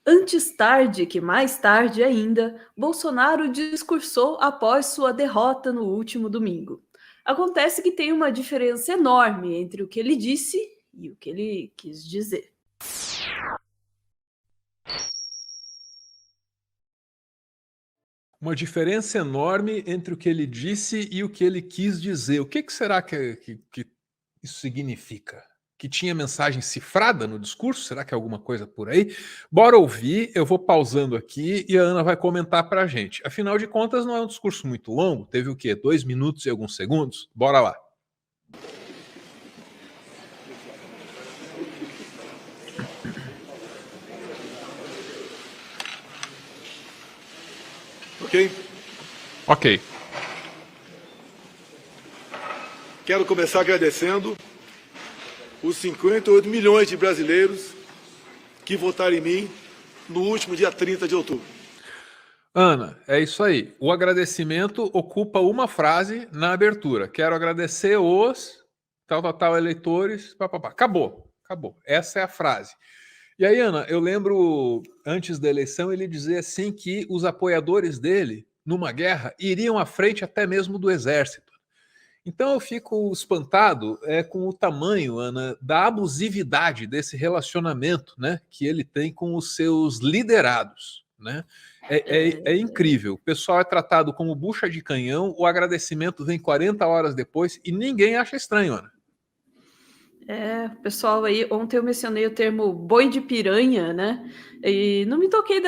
Antes tarde que mais tarde ainda, Bolsonaro discursou após sua derrota no último domingo. Acontece que tem uma diferença enorme entre o que ele disse e o que ele quis dizer. Uma diferença enorme entre o que ele disse e o que ele quis dizer. O que será que isso significa? Que tinha mensagem cifrada no discurso? Será que é alguma coisa por aí? Bora ouvir, eu vou pausando aqui e a Ana vai comentar pra gente. Afinal de contas, não é um discurso muito longo, teve o quê? 2 minutos e alguns segundos? Bora lá. Ok? Ok. Quero começar agradecendo os 58 milhões de brasileiros que votaram em mim no último dia 30 de outubro. Ana, é isso aí. O agradecimento ocupa uma frase na abertura. Quero agradecer os tal eleitores. Papapá. Acabou. Essa é a frase. E aí, Ana, eu lembro, antes da eleição, ele dizer assim que os apoiadores dele, numa guerra, iriam à frente até mesmo do exército. Então eu fico espantado com o tamanho, Ana, da abusividade desse relacionamento, né, que ele tem com os seus liderados, né? É incrível. O pessoal é tratado como bucha de canhão, o agradecimento vem 40 horas depois e ninguém acha estranho, Ana. Pessoal, aí ontem eu mencionei o termo boi de piranha, né? E não me toquei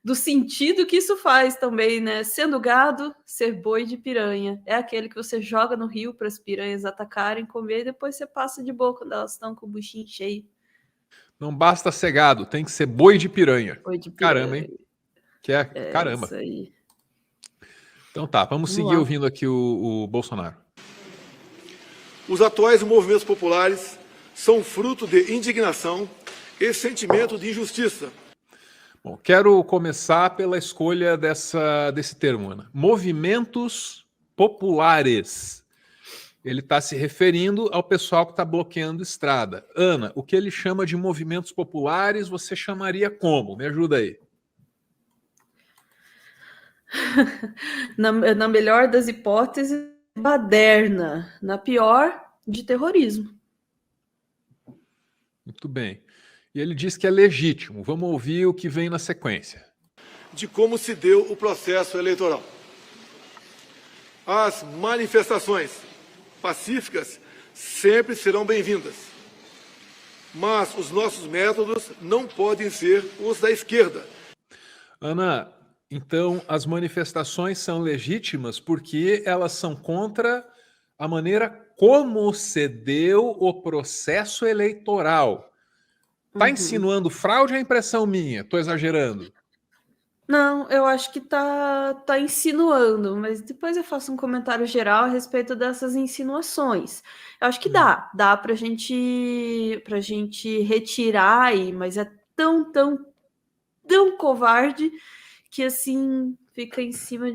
do sentido que isso faz também, né? Sendo gado, ser boi de piranha. É aquele que você joga no rio para as piranhas atacarem, comer, e depois você passa de boa quando elas estão com o buchinho cheio. Não basta ser gado, tem que ser boi de piranha. Boi de piranha. Caramba, hein? Caramba. Isso aí. Então tá, vamos seguir lá. ouvindo aqui o Bolsonaro. Os atuais movimentos populares são fruto de indignação e sentimento de injustiça. Bom, quero começar pela escolha desse termo, Ana. Movimentos populares. Ele está se referindo ao pessoal que está bloqueando estrada. Ana, o que ele chama de movimentos populares, você chamaria como? Me ajuda aí. Na melhor das hipóteses, baderna. Na pior, de terrorismo. Muito bem. E ele diz que é legítimo. Vamos ouvir o que vem na sequência. De como se deu o processo eleitoral. As manifestações pacíficas sempre serão bem-vindas. Mas os nossos métodos não podem ser os da esquerda. Ana, então as manifestações são legítimas porque elas são contra a maneira como se deu o processo eleitoral. Tá insinuando fraude ou é impressão minha? Tô exagerando? Não, eu acho que tá insinuando, mas depois eu faço um comentário geral a respeito dessas insinuações. Eu acho que dá pra gente retirar aí, mas é tão covarde que assim fica em cima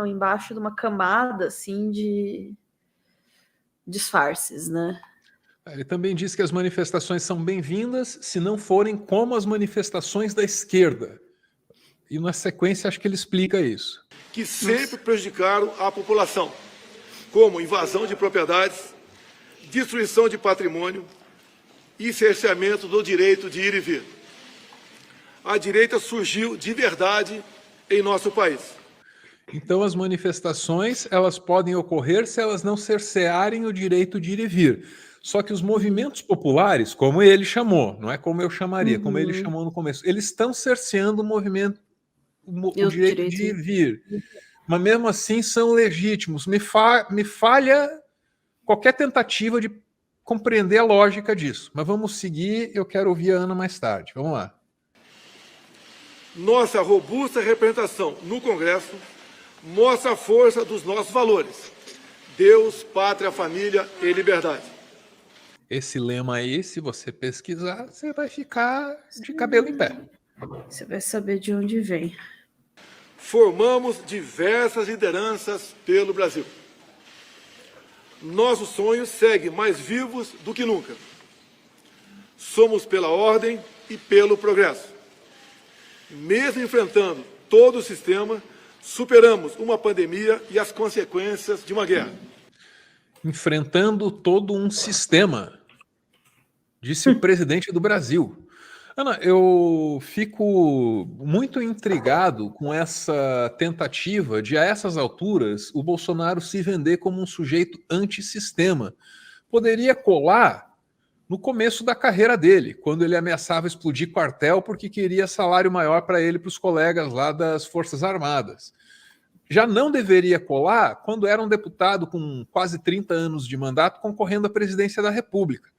embaixo de uma camada assim de disfarces, né? Ele também diz que as manifestações são bem-vindas se não forem como as manifestações da esquerda. E na sequência acho que ele explica isso. Que sempre prejudicaram a população, como invasão de propriedades, destruição de patrimônio e cerceamento do direito de ir e vir. A direita surgiu de verdade em nosso país. Então as manifestações elas podem ocorrer se elas não cercearem o direito de ir e vir. Só que os movimentos populares, como ele chamou, não é como eu chamaria, como ele chamou no começo, eles estão cerceando o movimento, o direito de ir e vir. Mas mesmo assim são legítimos. Me falha qualquer tentativa de compreender a lógica disso. Mas vamos seguir, eu quero ouvir a Ana mais tarde. Vamos lá. Nossa robusta representação no Congresso mostra a força dos nossos valores: Deus, pátria, família e liberdade. Esse lema aí, se você pesquisar, você vai ficar de cabelo em pé. Você vai saber de onde vem. Formamos diversas lideranças pelo Brasil. Nossos sonhos seguem mais vivos do que nunca. Somos pela ordem e pelo progresso. Mesmo enfrentando todo o sistema, superamos uma pandemia e as consequências de uma guerra. Enfrentando todo um sistema, disse o presidente do Brasil. Ana, eu fico muito intrigado com essa tentativa de, a essas alturas, o Bolsonaro se vender como um sujeito antissistema. Poderia colar no começo da carreira dele, quando ele ameaçava explodir quartel porque queria salário maior para ele e para os colegas lá das Forças Armadas. Já não deveria colar quando era um deputado com quase 30 anos de mandato concorrendo à presidência da República.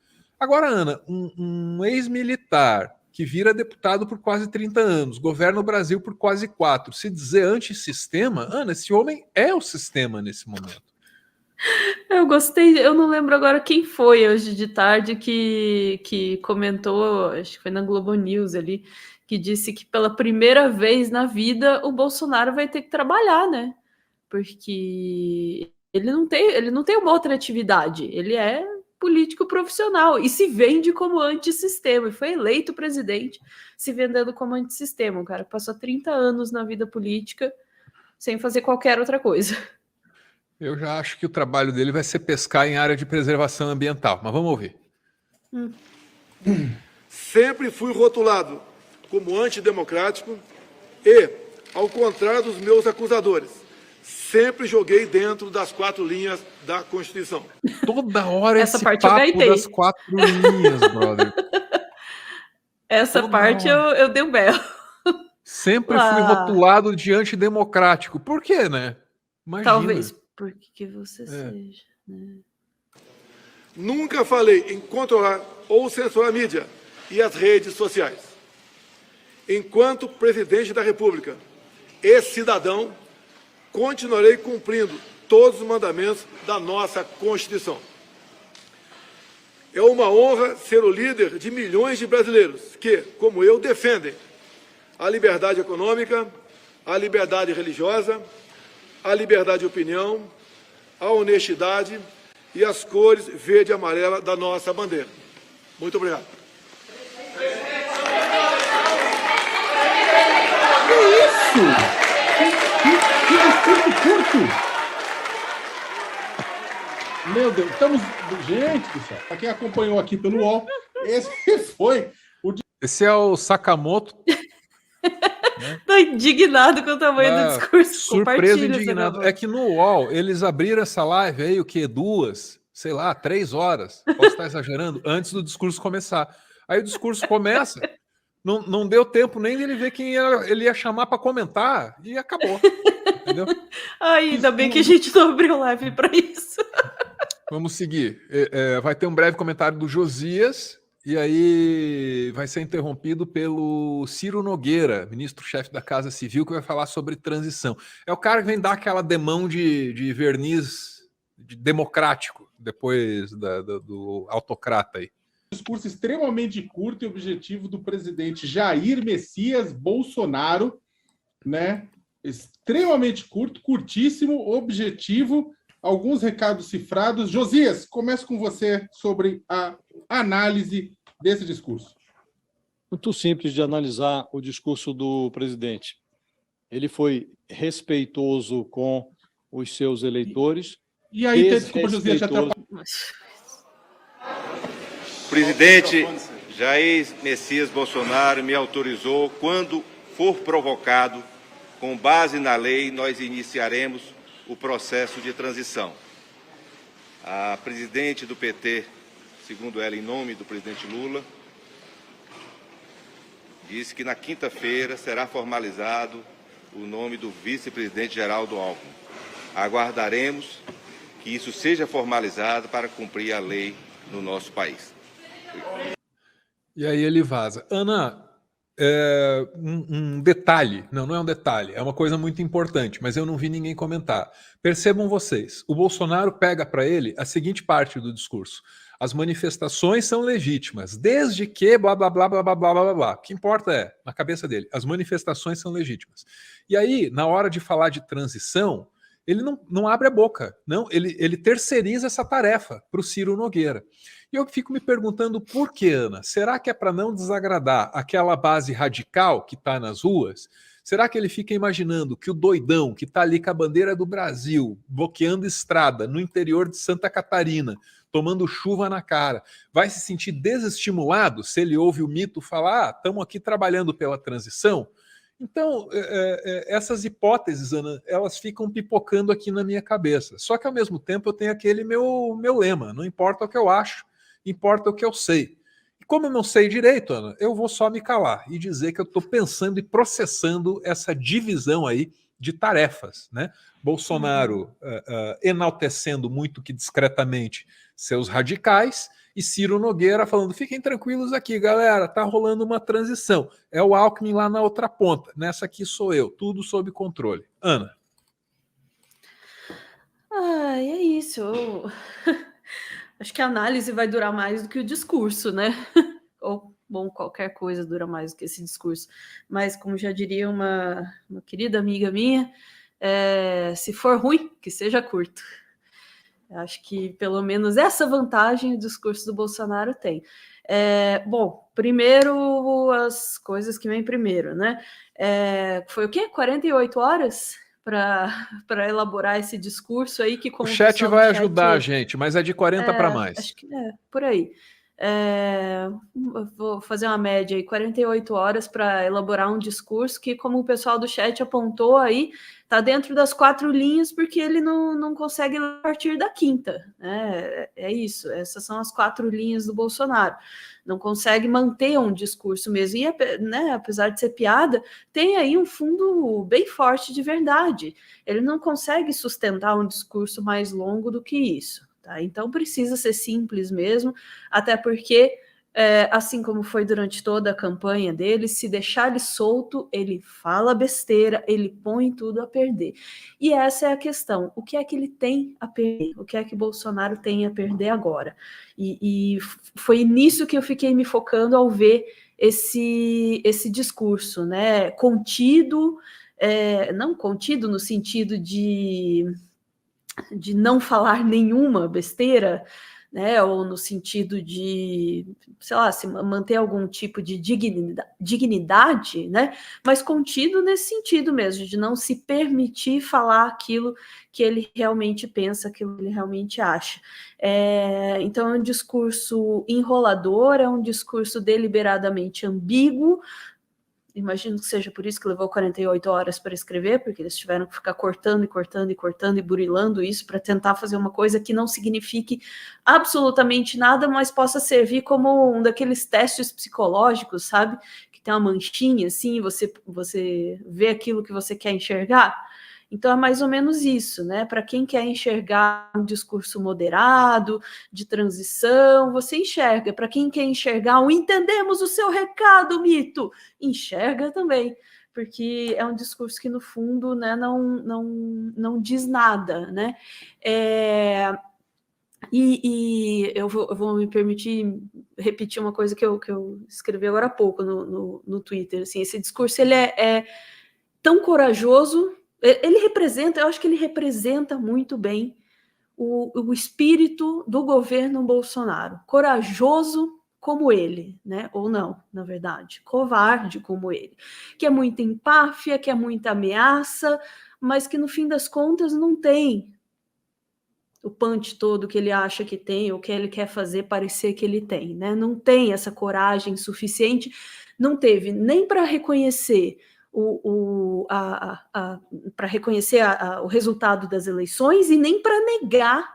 Agora, Ana, um ex-militar que vira deputado por quase 30 anos, governa o Brasil por quase 4, se dizer antissistema, Ana, esse homem é o sistema nesse momento. Eu gostei, eu não lembro agora quem foi hoje de tarde que comentou, acho que foi na Globo News ali, que disse que pela primeira vez na vida o Bolsonaro vai ter que trabalhar, né? Porque ele não tem uma outra atividade, ele é político profissional e se vende como antissistema, e foi eleito presidente se vendendo como antissistema. O cara passou 30 anos na vida política sem fazer qualquer outra coisa. Eu já acho que o trabalho dele vai ser pescar em área de preservação ambiental, mas vamos ouvir. Sempre fui rotulado como antidemocrático e, ao contrário dos meus acusadores, sempre joguei dentro das 4 linhas da Constituição. Toda hora Essa esse parte eu papo gaitei. das 4 linhas, brother. Essa Toda parte eu dei um berro. Sempre fui rotulado de antidemocrático. Por quê, né? Imagina. Talvez porque você seja. Né? Nunca falei em controlar ou censurar a mídia e as redes sociais. Enquanto presidente da República e cidadão, continuarei cumprindo todos os mandamentos da nossa Constituição. É uma honra ser o líder de milhões de brasileiros que, como eu, defendem a liberdade econômica, a liberdade religiosa, a liberdade de opinião, a honestidade e as cores verde e amarela da nossa bandeira. Muito obrigado. Que isso? Que curto! Meu Deus, estamos... Gente do céu, para quem acompanhou aqui pelo UOL, esse foi o... Esse é o Sakamoto. Tô indignado com o tamanho do discurso. Surpreso, indignado. É que no UOL, eles abriram essa live aí, o quê? 2, sei lá, 3 horas. Posso estar exagerando? Antes do discurso começar. Aí o discurso começa, não deu tempo nem dele ver quem ele ia chamar para comentar e acabou. Entendeu? Ainda bem que a gente não abriu live para isso. Vamos seguir. Vai ter um breve comentário do Josias. E aí vai ser interrompido pelo Ciro Nogueira, ministro-chefe da Casa Civil, que vai falar sobre transição. É o cara que vem dar aquela demão de verniz democrático, depois do autocrata aí. Discurso extremamente curto e objetivo do presidente Jair Messias Bolsonaro, né? Extremamente curto, curtíssimo, objetivo, alguns recados cifrados. Josias, começo com você sobre a análise desse discurso. Muito simples de analisar o discurso do presidente. Ele foi respeitoso com os seus eleitores. E aí, desculpa, Josias, já atrapalhou. Presidente Jair Messias Bolsonaro me autorizou, quando for provocado, com base na lei, nós iniciaremos o processo de transição. A presidente do PT, segundo ela, em nome do presidente Lula, disse que na quinta-feira será formalizado o nome do vice-presidente Geraldo Alckmin. Aguardaremos que isso seja formalizado para cumprir a lei no nosso país. E aí ele vaza. Ana, um detalhe, não é um detalhe, é uma coisa muito importante, mas eu não vi ninguém comentar. Percebam vocês, o Bolsonaro pega para ele a seguinte parte do discurso: as manifestações são legítimas, desde que blá blá blá blá blá blá blá blá. O que importa é, na cabeça dele, as manifestações são legítimas. E aí, na hora de falar de transição, ele não abre a boca, não, ele terceiriza essa tarefa para o Ciro Nogueira. E eu fico me perguntando por que, Ana? Será que é para não desagradar aquela base radical que está nas ruas? Será que ele fica imaginando que o doidão que está ali com a bandeira do Brasil, bloqueando estrada no interior de Santa Catarina, tomando chuva na cara, vai se sentir desestimulado se ele ouve o mito falar: estamos aqui trabalhando pela transição? Então, essas hipóteses, Ana, elas ficam pipocando aqui na minha cabeça. Só que, ao mesmo tempo, eu tenho aquele meu lema: não importa o que eu acho, importa o que eu sei. E como eu não sei direito, Ana, eu vou só me calar e dizer que eu estou pensando e processando essa divisão aí de tarefas, né? Bolsonaro enaltecendo muito que discretamente seus radicais, e Ciro Nogueira falando: fiquem tranquilos aqui, galera, tá rolando uma transição. É o Alckmin lá na outra ponta, nessa aqui sou eu, tudo sob controle. Ana. É isso. Acho que a análise vai durar mais do que o discurso, né? Ou, bom, qualquer coisa dura mais do que esse discurso. Mas, como já diria uma querida amiga minha, se for ruim, que seja curto. Acho que, pelo menos, essa vantagem o discurso do Bolsonaro tem. Bom, primeiro, as coisas que vêm primeiro, né? Foi o quê? 48 horas para elaborar esse discurso aí que, como o chat vai ajudar a gente, mas é de 40 para mais. Acho que por aí. Vou fazer uma média aí, 48 horas para elaborar um discurso que, como o pessoal do chat apontou aí, está dentro das 4 linhas, porque ele não consegue partir da quinta. É isso, essas são as 4 linhas do Bolsonaro. Não consegue manter um discurso mesmo. E, né, apesar de ser piada, tem aí um fundo bem forte de verdade. Ele não consegue sustentar um discurso mais longo do que isso. Tá? Então precisa ser simples mesmo, até porque, assim como foi durante toda a campanha dele, se deixar ele solto, ele fala besteira, ele põe tudo a perder. E essa é a questão: o que é que ele tem a perder? O que é que Bolsonaro tem a perder agora? E foi nisso que eu fiquei me focando ao ver esse discurso, né? Contido, não contido no sentido de não falar nenhuma besteira, né, ou no sentido de, sei lá, se manter algum tipo de dignidade, né, mas contido nesse sentido mesmo, de não se permitir falar aquilo que ele realmente pensa, aquilo que ele realmente acha. Então é um discurso enrolador, é um discurso deliberadamente ambíguo. Imagino que seja por isso que levou 48 horas para escrever, porque eles tiveram que ficar cortando e burilando isso para tentar fazer uma coisa que não signifique absolutamente nada, mas possa servir como um daqueles testes psicológicos, sabe? Que tem uma manchinha assim, você vê aquilo que você quer enxergar. Então é mais ou menos isso, né? Para quem quer enxergar um discurso moderado, de transição, você enxerga. Para quem quer enxergar entendemos o seu recado, mito, enxerga também, porque é um discurso que, no fundo, né, não diz nada, né? E eu vou me permitir repetir uma coisa que eu escrevi agora há pouco no Twitter. Assim, esse discurso ele é tão corajoso. Eu acho que ele representa muito bem o espírito do governo Bolsonaro. Corajoso como ele, né? Ou não, na verdade, covarde como ele, que é muita empáfia, que é muita ameaça, mas que no fim das contas não tem o punch todo que ele acha que tem, ou que ele quer fazer parecer que ele tem, né? Não tem essa coragem suficiente, não teve nem para reconhecer para reconhecer o resultado das eleições e nem para negar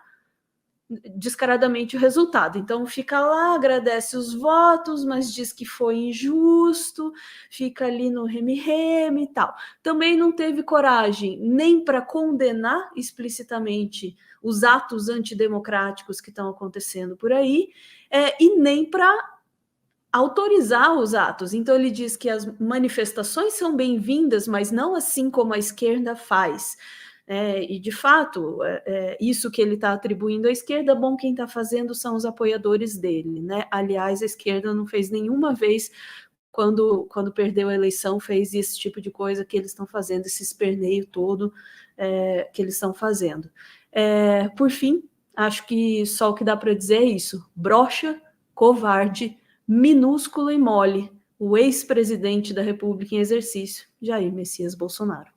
descaradamente o resultado. Então fica lá, agradece os votos, mas diz que foi injusto, fica ali no reme-reme e tal. Também não teve coragem nem para condenar explicitamente os atos antidemocráticos que estão acontecendo por aí, e nem para autorizar os atos. Então ele diz que as manifestações são bem-vindas, mas não assim como a esquerda faz. E de fato, isso que ele está atribuindo à esquerda, bom, quem está fazendo são os apoiadores dele, né? Aliás, a esquerda não fez nenhuma vez quando perdeu a eleição, fez esse tipo de coisa que eles estão fazendo, esse esperneio todo que eles estão fazendo. Por fim, acho que só o que dá para dizer é isso: broxa, covarde, minúsculo e mole, o ex-presidente da República em exercício, Jair Messias Bolsonaro.